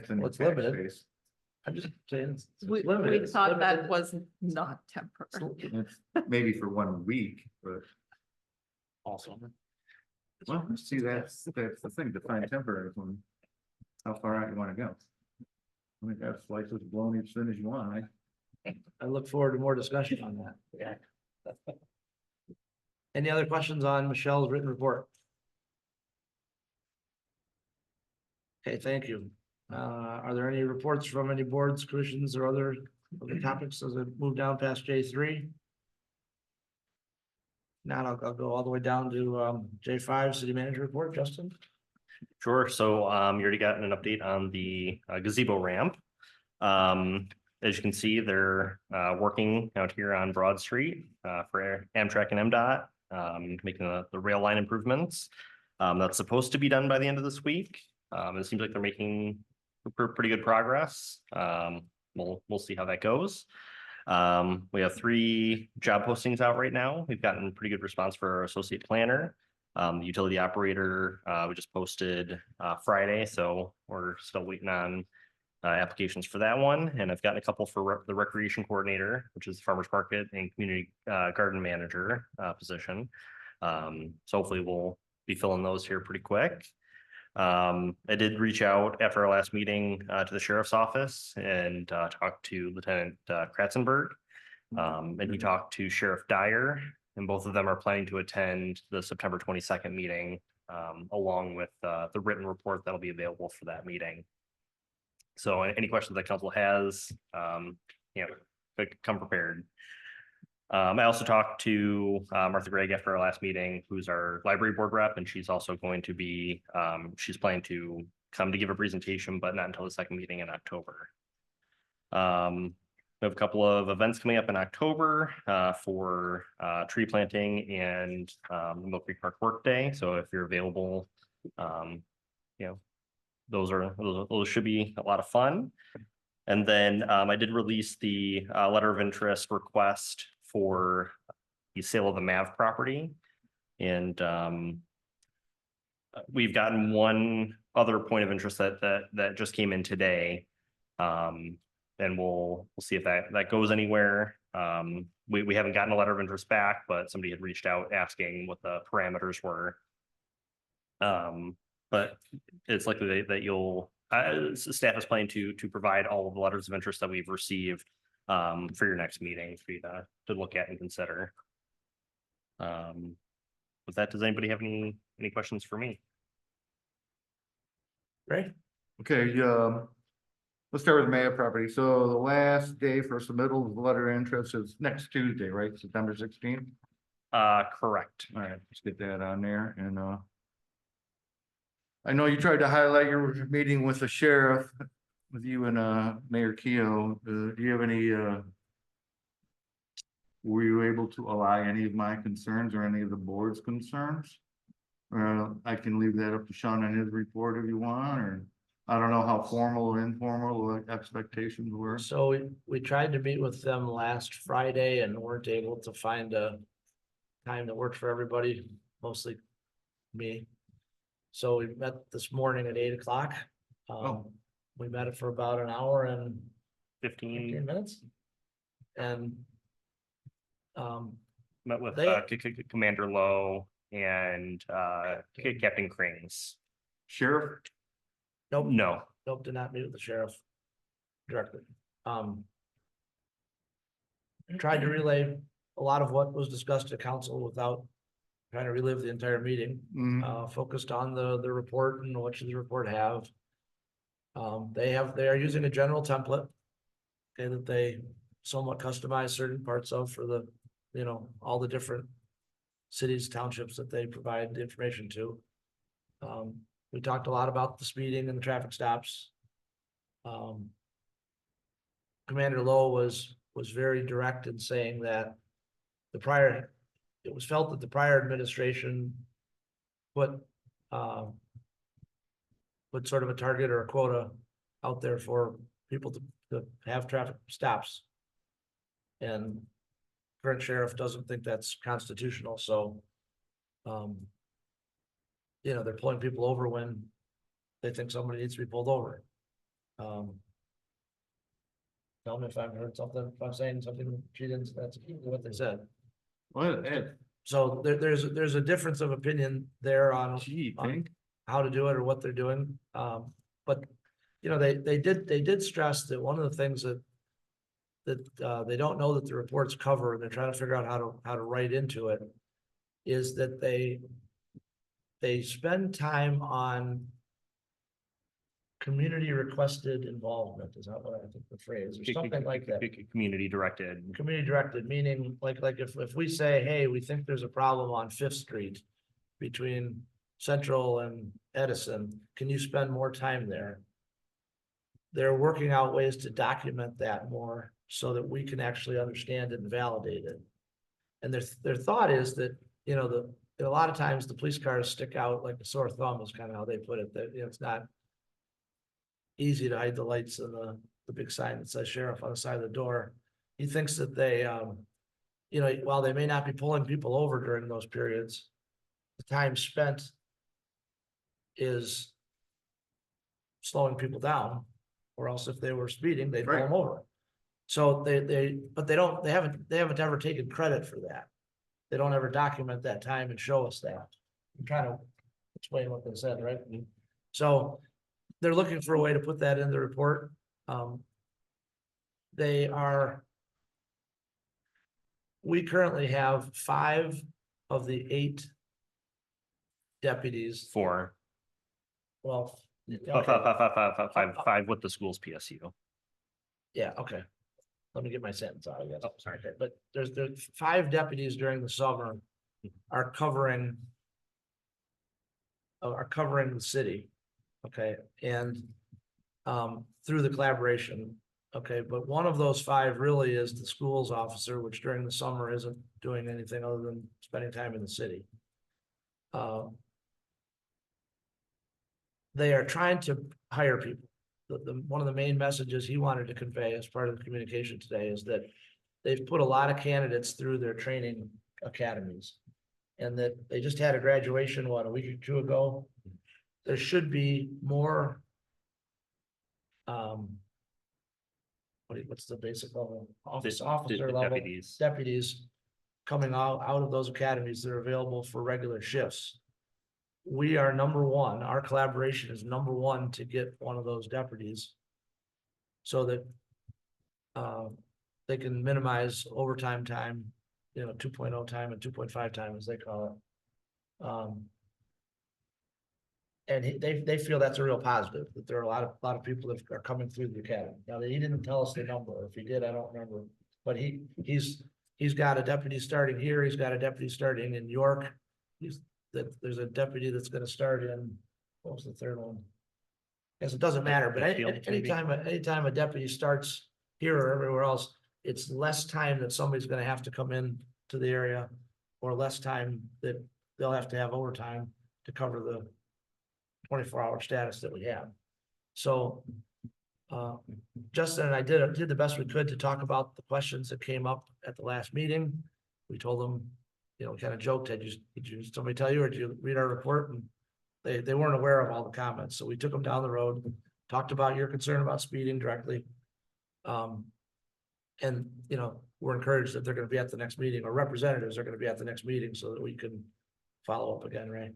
in the What's tax limited? base. I'm just saying. it's We limited. It's thought that limited. was not temporary. It's maybe for 1 week, but Awesome. well, see, that's the thing, define temporary one. How far out you wanna go. I think that slice is blown as thin as you want, right? I look forward to more discussion on that. Yeah. Any other questions on Michelle's written report? Okay, thank you. Are there any reports from any boards, commissions, or other topics as I move down past J3? Now I'll go all the way down to J5, city manager report, Justin. Sure. So you already got an update on the gazebo ramp. As you can see, they're working out here on Broad Street for Amtrak and MDOT, making the rail line improvements. That's supposed to be done by the end of this week. It seems like they're making pretty good progress. We'll see how that goes. We have 3 job postings out right now. We've gotten pretty good response for our associate planner. The utility operator, we just posted Friday, so we're still waiting on applications for that one, and I've gotten a couple for the recreation coordinator, which is the farmer's market and community garden manager position. So hopefully we'll be filling those here pretty quick. I did reach out after our last meeting to the sheriff's office and talked to Lieutenant Kratzenberg. And he talked to Sheriff Dyer, and both of them are planning to attend the September 22nd meeting, along with the written report that'll be available for that meeting. So any questions that council has, come prepared. I also talked to Martha Gregg after our last meeting, who's our library board rep, and she's also going to be, she's planning to come to give a presentation, but not until the second meeting in October. We have a couple of events coming up in October for tree planting and the Mill Creek Park Workday. So if you're available, those should be a lot of fun. And then I did release the letter of interest request for the sale of the MAV property. And we've gotten one other point of interest that just came in today. And we'll see if that goes anywhere. We haven't gotten a letter of interest back, but somebody had reached out asking what the parameters were. But it's likely that you'll staff is planning to provide all of the letters of interest that we've received for your next meeting for you to look at and consider. With that, does anybody have any questions for me? Great. Okay, let's start with the Maya property. So the last day for submittal of the letter of interest is next Tuesday, right? September 16th? Correct. All right, let's get that on there. And I know you tried to highlight your meeting with the sheriff, with you and Mayor Keough. Do you have any were you able to allay any of my concerns or any of the board's concerns? I can leave that up to Sean and his report if you want, or I don't know how formal or informal expectations were. So we tried to meet with them last Friday and weren't able to find a time that worked for everybody, mostly me. So we met this morning at 8 o'clock. We met it for about an hour and 15 minutes. And met with they- Commander Lowe and Captain Cranes. Sheriff? Nope. No. Nope, did not meet with the sheriff directly. Tried to relay a lot of what was discussed at council without trying to relive the entire meeting. Focused on the report and what should the report have. They are using a general template. Okay, that they somewhat customize certain parts of for the, all the different cities, townships that they provide the information to. We talked a lot about the speeding and the traffic stops. Commander Lowe was very direct in saying that it was felt that the prior administration put sort of a target or a quota out there for people to have traffic stops. And current sheriff doesn't think that's constitutional, so they're pulling people over when they think somebody needs to be pulled over. Tell me if I've heard something, if I'm saying something she didn't, that's what they said. Well, So there's a difference of opinion there on think. how to do it or what they're doing. But they did stress that one of the things that they don't know that the reports cover, and they're trying to figure out how to write into it, is that they spend time on community requested involvement. Is that what I think the phrase, or something like that? Community directed. Community directed, meaning like if we say, hey, we think there's a problem on Fifth Street between Central and Edison, can you spend more time there? They're working out ways to document that more so that we can actually understand it and validate it. And their thought is that, a lot of times the police cars stick out like a sore thumb is kind of how they put it, that, it's not easy to hide the lights and the big sign that says sheriff on the side of the door. He thinks that they, while they may not be pulling people over during those periods, the time spent is slowing people down or else if they were speeding, they'd pull Right. them over. So but they haven't ever taken credit for that. They don't ever document that time and show us that. I'm trying to explain what they said, right? So they're looking for a way to put that in the report. We currently have 5 of the 8 deputies. 4, Well. five with the school's PSU. Yeah, okay. Let me get my sentence out, I guess. Oh, sorry. Okay, but there's 5 deputies during the summer are covering the city. Okay, and through the collaboration. Okay, but one of those 5 really is the schools officer, which during the summer isn't doing anything other than spending time in the city. They are trying to hire people. One of the main messages he wanted to convey as part of the communication today is that they've put a lot of candidates through their training academies. And that they just had a graduation, a week or 2 ago. There should be more. What's the basic level? Officer level deputies coming out of those academies that are available for regular shifts. We are number 1, our collaboration is number 1 to get one of those deputies. So that they can minimize overtime time, 2.0 time and 2.5 time as they call it. And they feel that's a real positive, that there are a lot of people that are coming through the academy. Now, he didn't tell us the number. If he did, I don't remember. But he's got a deputy starting here. He's got a deputy starting in York. There's a deputy that's gonna start in, what was the third one? Guess it doesn't matter, but anytime a deputy starts here or everywhere else, it's less time that somebody's gonna have to come in to the area, or less time that they'll have to have overtime to cover the 24-hour status that we have. So Justin and I did the best we could to talk about the questions that came up at the last meeting. We told them, kind of joked, did somebody tell you, or did you read our report? And they weren't aware of all the comments. So we took them down the road, talked about your concern about speeding directly. And, we're encouraged that they're going to be at the next meeting, or representatives are going to be at the next meeting, so that we can follow up again, right?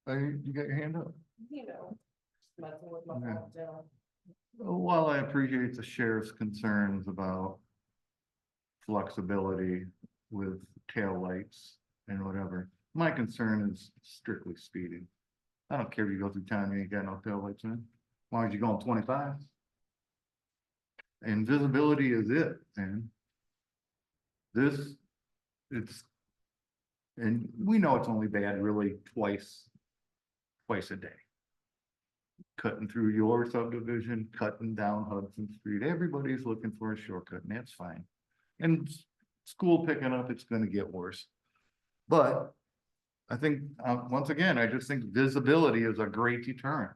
You got your hand up? Messing with my Okay. phone down. While I appreciate the sheriff's concerns about flexibility with taillights and whatever, my concern is strictly speeding. I don't care if you go through town, you ain't got no taillights in, as long as you're going 25. And visibility is it, man. And we know it's only bad really twice a day. Cutting through your subdivision, cutting down Hudson Street, everybody's looking for a shortcut, and that's fine. And school picking up, it's gonna get worse. But I think, once again, I just think visibility is a great deterrent.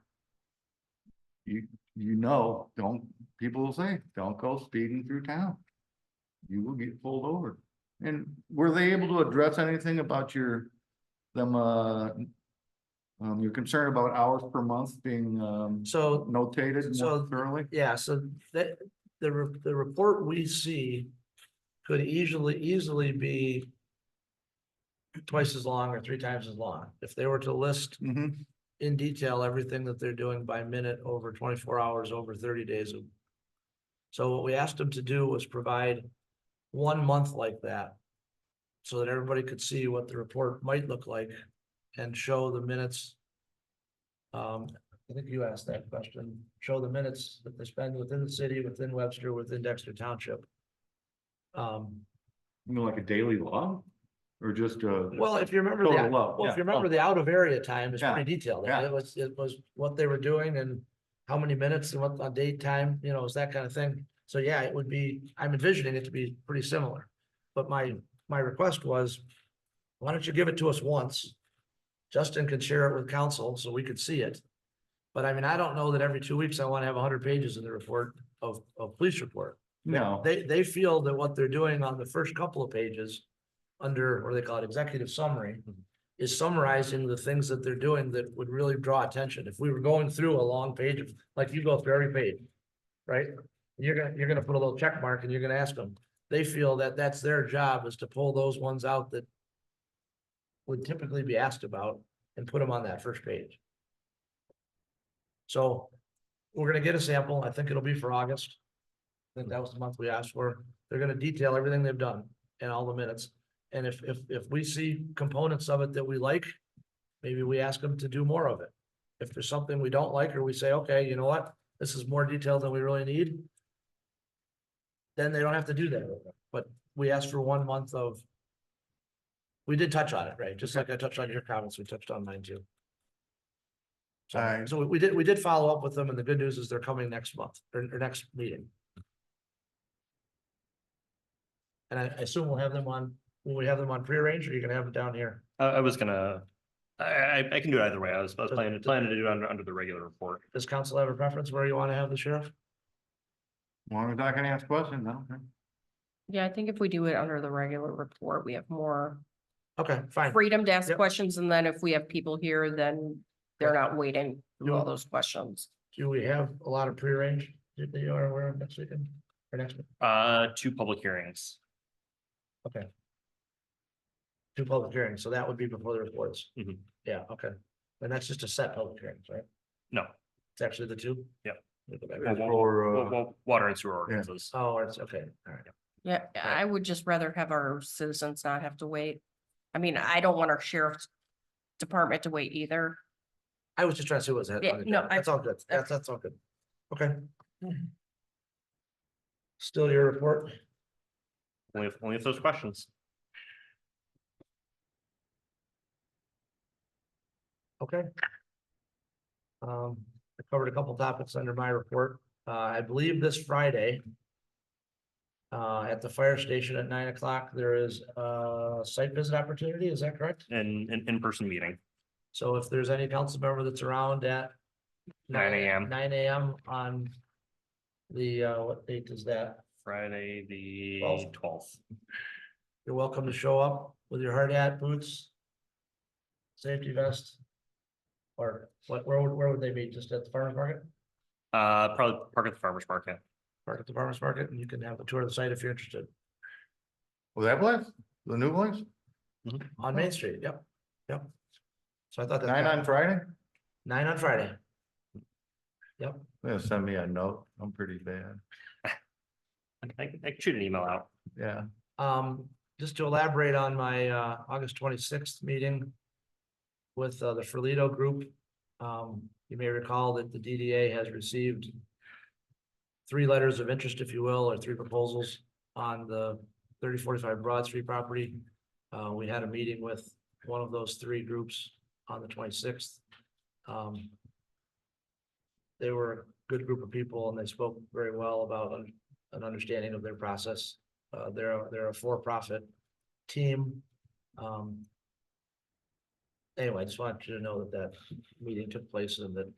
People will say, don't go speeding through town. You will get pulled over. And were they able to address anything about your concern about hours per month being So notated more thoroughly? Yeah, so that the report we see could easily be twice as long or 3 times as long. If they were to list in detail everything that they're doing by minute over 24 hours, over 30 days. So what we asked them to do was provide 1 month like that, so that everybody could see what the report might look like and show the minutes. I think you asked that question, show the minutes that they spend within the city, within Webster, within Dexter Township. Like a daily log? Or just Well, if you remember, total log, if yeah. you remember, the out of area time is Yeah, pretty detailed. yeah. It was what they were doing and how many minutes and what on date time, it's that kind of thing. So yeah, it would be, I'm envisioning it to be pretty similar. But my request was, why don't you give it to us once? Justin can share it with council so we could see it. But I mean, I don't know that every 2 weeks I want to have 100 pages in the report of police report. No. They feel that what they're doing on the first couple of pages under, what do they call it, executive summary, is summarizing the things that they're doing that would really draw attention. If we were going through a long page of, like you go through every page, right? You're gonna put a little check mark and you're gonna ask them. They feel that that's their job, is to pull those ones out that would typically be asked about and put them on that first page. So we're gonna get a sample. I think it'll be for August. I think that was the month we asked for. They're gonna detail everything they've done and all the minutes. And if we see components of it that we like, maybe we ask them to do more of it. If there's something we don't like, or we say, okay, you know what, this is more detailed than we really need, then they don't have to do that. But we asked for 1 month of. We did touch on it, right? Just like I touched on your comments, we touched on mine too. Alright. So we did follow up with them, and the good news is they're coming next month or next meeting. And I assume we'll have them on, will we have them on prearranged, or are you gonna have them down here? I was gonna, I can do it either way. I was planning to do it under the regular report. Does council have a preference where you wanna have the sheriff? As long as I can ask questions, I don't care. Yeah, I think if we do it under the regular report, we have more Okay, fine. freedom to ask Yep. questions, and then if we have people here, then they're not waiting through all Yeah. those questions. Do we have a lot of prearranged that you are aware of next weekend or next week? 2 public hearings. Okay. 2 public hearings, so that would be before the reports. Mhm. Yeah, okay. And that's just a set public hearings, right? No. It's actually the 2? Yep. It's for, Water and sewer ordinances. Oh, it's okay, all right. Yeah, I would just rather have our citizens not have to wait. I mean, I don't want our sheriff's department to wait either. I was just trying to see what was that. Yeah, no, That's all good. That's all good. Okay. Still your report? Only if there's questions. Okay. I covered a couple topics under my report. I believe this Friday. At the fire station at 9 o'clock, there is a site visit opportunity, is that correct? And an in-person meeting. So if there's any council member that's around at 9 a.m. 9 a.m. on the, what date is that? Friday, the 12th. 12th. You're welcome to show up with your hard hat, boots, safety vest. Or what, where would they be? Just at the farmer's market? Probably park at the farmer's market. Park at the farmer's market, and you can have a tour of the site if you're interested. was that place? The new place? On Main Street, yep, yep. So I thought that. 9 on Friday? 9 on Friday. Yep, Yeah, send me a note. I'm pretty bad. I can shoot an email out. Yeah. just to elaborate on my August 26th meeting with the Ferlito Group. You may recall that the DDA has received 3 letters of interest, if you will, or 3 proposals on the 3045 Broad Street property. We had a meeting with one of those 3 groups on the 26th. They were a good group of people, and they spoke very well about an understanding of their process. They're a for-profit team. Anyway, I just wanted you to know that meeting took place, and that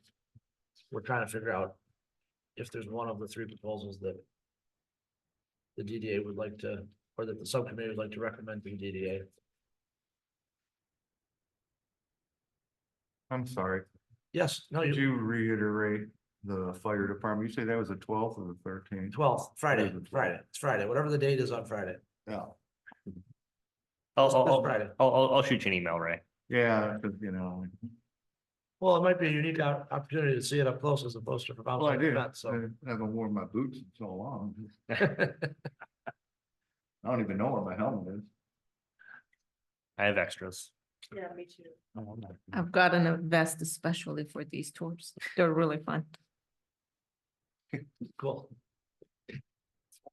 we're trying to figure out if there's one of the 3 proposals that the DDA would like to, or that the subcommittee would like to recommend to the DDA. I'm sorry. Yes, no, Could you, you reiterate the fire department? You say that was the 12th or the 13th? 12th, Friday, It is the 12th. Friday, it's Friday, whatever the date is on Friday. Yeah. I'll Friday. shoot you an email, Ray. Yeah, because you know, Well, it might be a unique opportunity to see it up close as opposed to from well, I outside the did. fence, so. I haven't worn my boots in so long. I don't even know where my helmet is. I have extras. Yeah, me too. Oh, I'm not- I've gotten a vest especially for these tours. They're really fun. Cool.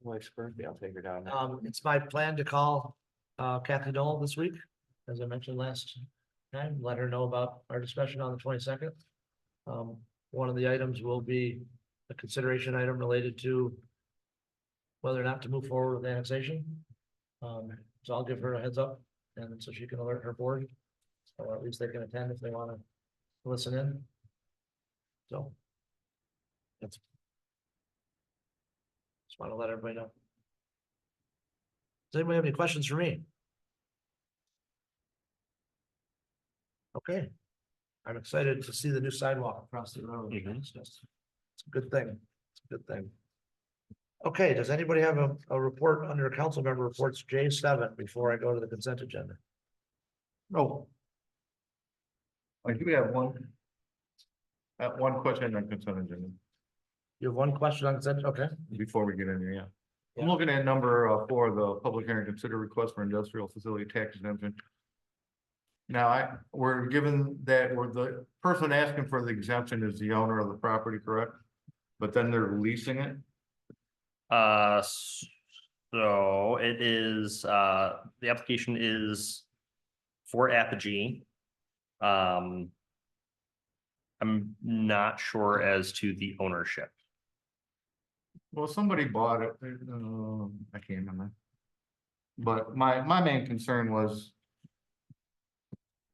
Wife's birthday, I'll take her down. It's my plan to call Kathy Knoll this week, as I mentioned last time, let her know about our discussion on the 22nd. One of the items will be a consideration item related to whether or not to move forward with annexation. So I'll give her a heads up, and so she can alert her board. Or at least they can attend if they want to listen in. So. That's. Just want to let everybody know. Does anybody have any questions for me? Okay. I'm excited to see the new sidewalk across the road. Mhm. It's a good thing. It's a good thing. Okay, does anybody have a report under council member reports J7 before I go to the consent agenda? No. I do have one. One question on consent agenda You have one question on consent? Okay. before we get in there, yeah. I'm Yeah. looking at number four, the public hearing, consider request for industrial facility tax exemption. Now, we're given that, we're the person asking for the exemption is the owner of the property, correct? But then they're leasing it? So it is, the application is for Apogee. I'm not sure as to the ownership. Well, somebody bought it, I can't remember. But my main concern was,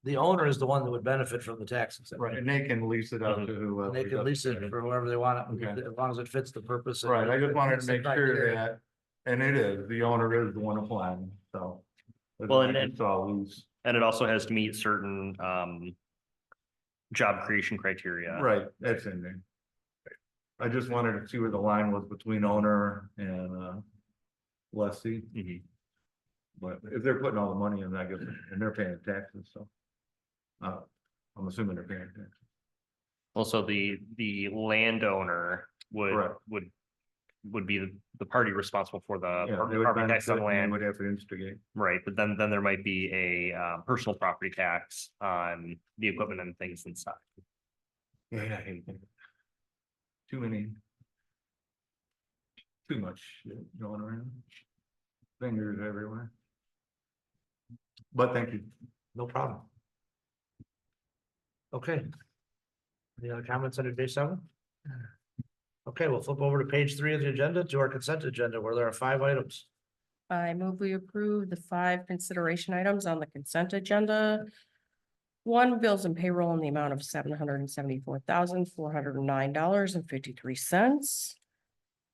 The owner is the one that would benefit from the tax exemption. right, and they can lease it out to whoever. They can lease it for whoever they want it, Okay. as long as it fits the purpose. and Right, I just wanted fits to the make sure criteria. that, and it is, the owner is the one applying, so. Well, and- It's all loose. And it also has to meet certain job creation criteria. Right, that's in there. I just wanted to see where the line was between owner and lessee, Mhm. but if they're putting all the money in, I guess, and they're paying taxes, so. I'm assuming they're paying taxes. Also, the landowner Correct. would be the party responsible for the Yeah, they would property tax on benefit and they land, would have to instigate. right? But then there might be a personal property tax on the equipment and things inside. Yeah, I hate that. Too many. Too much shit going around. Fingers everywhere. But thank you. No problem. Okay. Any other comments under J7? Okay, we'll flip over to page 3 of the agenda to our consent agenda where there are 5 items. I move we approve the 5 consideration items on the consent agenda. 1, bills and payroll in the amount of $774,409.53.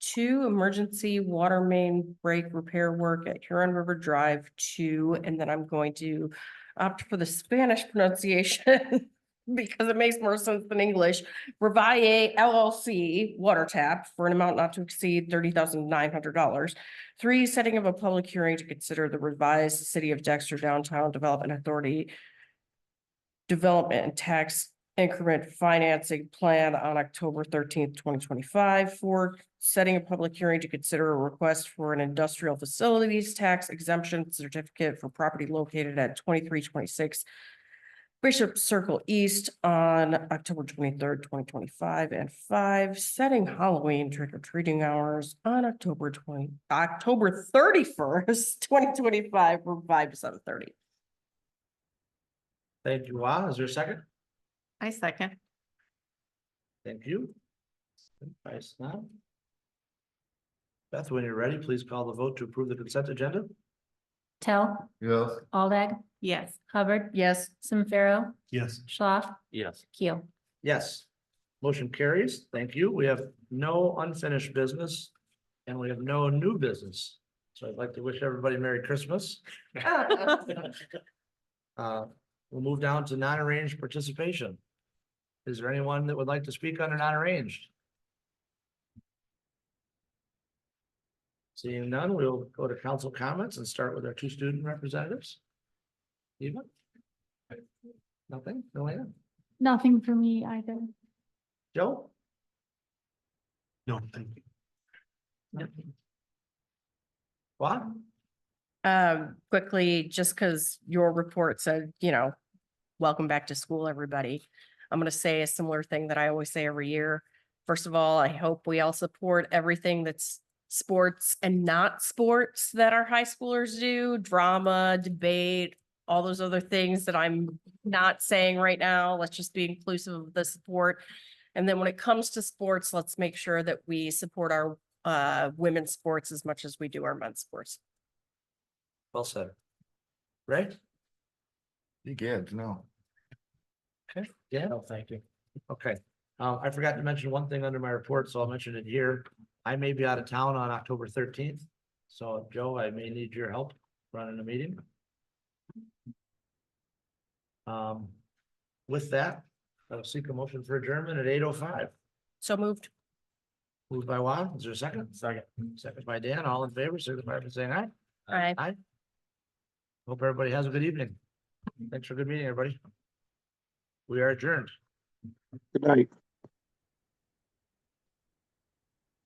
2, emergency water main break repair work at Huron River Drive 2, and then I'm going to opt for the Spanish pronunciation because it makes more sense than English. Revalle LLC water tap for an amount not to exceed $30,900. 3, setting of a public hearing to consider the revised City of Dexter Downtown Development Authority Development and Tax Increment Financing Plan on October 13th, 2025. 4, setting a public hearing to consider a request for an industrial facilities tax exemption certificate for property located at 2326 Bishop Circle East on October 23rd, 2025. And 5, setting Halloween trick or treating hours on October 31st, 2025 from 5 to 7:30. Thank you, Juan. Is there a second? I second. Thank you. Nice. Now. Beth, when you're ready, please call the vote to approve the consent agenda. Tell, Yes. Aldag, Yes. Hubbard, Yes. Semi-Pharaoh, Yes. Schlaf, Yes. Keel. Yes. Motion carries. Thank you. We have no unfinished business and we have no new business. So I'd like to wish everybody Merry Christmas. We'll move down to non-arranged participation. Is there anyone that would like to speak under non-arranged? Seeing none, we'll go to council comments and start with our 2 student representatives. Eva? Nothing? Elena? Nothing for me either. Joe? No, thank you. What? Quickly, just because your report said, welcome back to school, everybody. I'm going to say a similar thing that I always say every year. First of all, I hope we all support everything that's sports and not sports that our high schoolers do, drama, debate, all those other things that I'm not saying right now. Let's just be inclusive of the support. And then when it comes to sports, let's make sure that we support our women's sports as much as we do our men's sports. Well said. Right? You kids, no. Okay, yeah, no, thank you. Okay, I forgot to mention one thing under my report, so I'll mention it here. I may be out of town on October 13th. So Joe, I may need your help running a meeting. With that, I'll seek a motion for adjournment at 8:05. So moved. Moved by Juan, is there a second? Second. Second by Dan, all in favor, signify by saying aye. Aye. Aye. Hope everybody has a good evening. Thanks for a good meeting, everybody. We are adjourned. Good night.